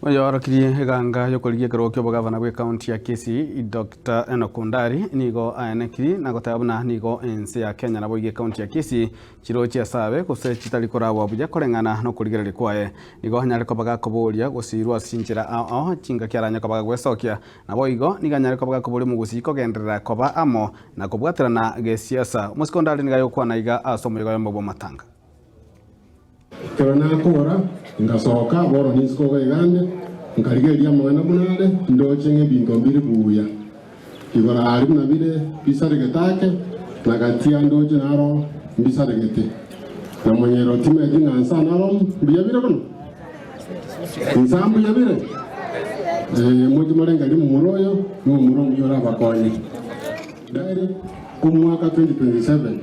Oyorokirie eganga yokorigia kirokyo bogavana bwe county ya Kisii Dr. Enoch Ondari nigo aenekiri na gotabuna nigo ense ya Kenya na boige county ya Kisii chiro chia sabe gose chitari korawa buja korengana no kurigereri kwae nigo hanyare kobaga koboria gosirwa sinjira chinga kyaranya kobaga gwesokia na boigo niganyare kobaga kobori mugusi kogenderera koba amo na kobwaterana gesiasa musikondari nigayo kwana iga asomo yo mbo matanga Kerana kora ngasoka boro nisko ga igande ngarigeria mwana munade ndochenge bingo mbiri buya igora ari na bire bisaregetake na gatia ndoje naro bisaregete na mwenyero time dinga sana rom biya bire kono nsambu ya bire moje marenga ndi muroyo no murongo yora bakonye daire kumwaka 2027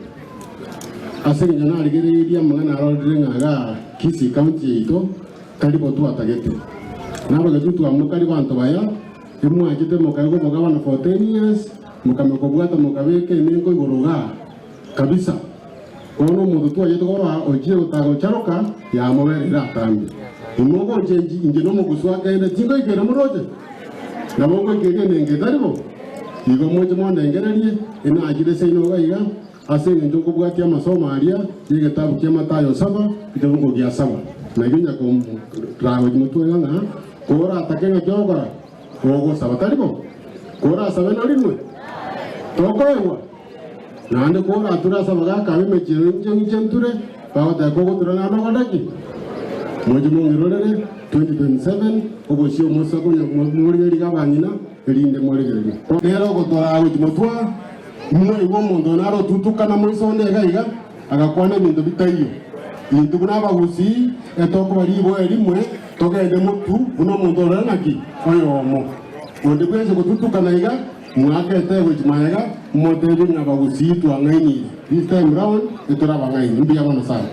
asenge jana aligereria mwana arondire ngaga Kisii county ito karibo tu atagete nabo gatutu amukari bantu baya imwe agite mukago mugabana for 10 years mukamekobwata mukabeke nengo igoroga kabisa ono mudu tu ayeto gora oje utago charoka ya moberera tambi imogo jenji inje no muguswa kaende tingo igere muroje nabo ngege nenge daribo igo moje mo nengererie ina agire seino gaiga asenge njoko bwati ya masomo alia yige tabu kia Matayo 7 itongo gia 7 na ginya ko trawe mutu yana kora atakenga joga ogo sabataribo kora sabe no limwe tokoewa nande kora tura sabaga kame mechiro njenture bawata gogo turana no gadaki moje mongirorere 2027 obosio musako muri ligabanyina elinde muri gereri nero go tora awo mutwa mwe iwo mondo naro tutukana muri sonde gaiga agakwana bintu bitayo bintu bunaba gusi etoko bari bo elimwe togende mutu uno mondo ranaki oyomo onde kwese kututukana iga mwaka etewe jimaega modebi nabagusi twangaini this time round etoraba ngaini mbiya bona sana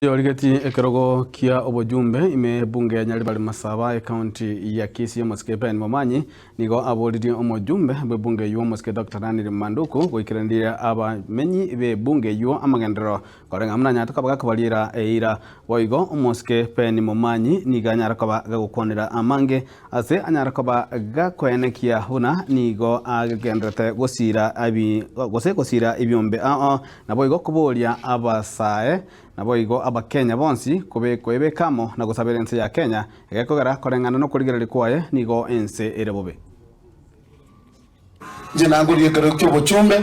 Yorigeti ekerogo kia obojumbe ime bunge ya Nyaribari Masaba county ya Kisii Moske Ben Momanyi nigo abolidi omojumbe be bunge yuo Moske Dr. Naniri Manduku goikirendira aba menyi be bunge yuo amagendero korenga mna nyata kabaga kabalira eira boigo Moske Ben Momanyi niga nyara kabaga gukonera amange ase anyara kabaga gakwenekia huna nigo agendrete gosira abi gosira ibiombe na boigo kubolia abasae na boigo aba Kenya bonsi kobe kamo na gusabira ense ya Kenya egekogera korengana no kurigereri kwaye nigo ense erebobe je nanguriye kero kyo bochumbe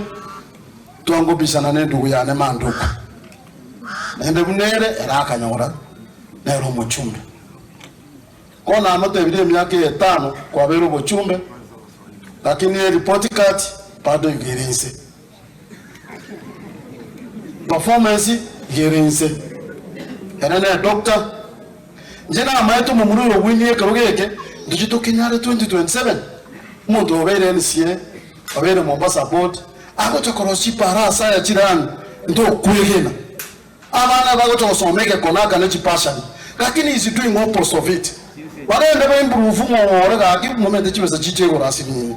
twango bisana ne ndugu yane Manduku ende bunere era akanyora nero muchumbe kona amato ebire myaka 5 kwa bero bochumbe lakini report card bado igirinse performance girinse enene doctor jena amaito mumuru winnie karogeke ndijito Kenyare 2027 muntu obere NCA obere Mombasa board ako chokorosi para saya chirani ndo kwegena abana bago chosomeke konaka ne chipassion lakini is doing opposite of it barende ba improve mo orega aki moment chibesa chichego rasini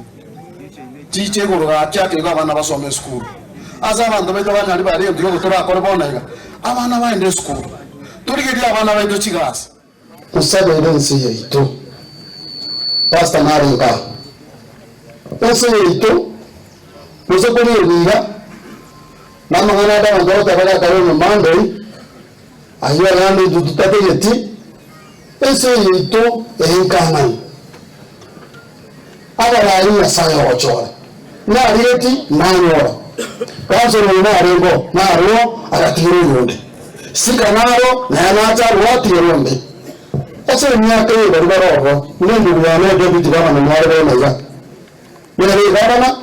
chichego ga kyake ga bana basome school asa abantu beto banyali bari ndiro gutora akore bonega abana baende school turigeri abana baito chigasi usaba irense yeito pastor naringa ese yeito usokuri riga mama ngana da ndo tabala karo mandoi ayo yandi dutate yeti ese yeito enkana abala ari asayo ochora na rieti na nyora kaso na rengo na ro agatiro yonde sika naro na yanata wati yonde ese myaka ye bari baroho nindi bwana David Gavana mwari bana ya Gavana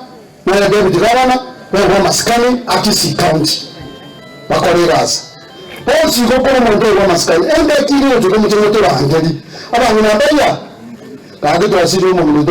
na David Gavana na maskani Kisii county bakoreraza bosi gokora mu ndo wa maskani ende kiri otuko mu cyo tora angeli abana baya kage twasiri mu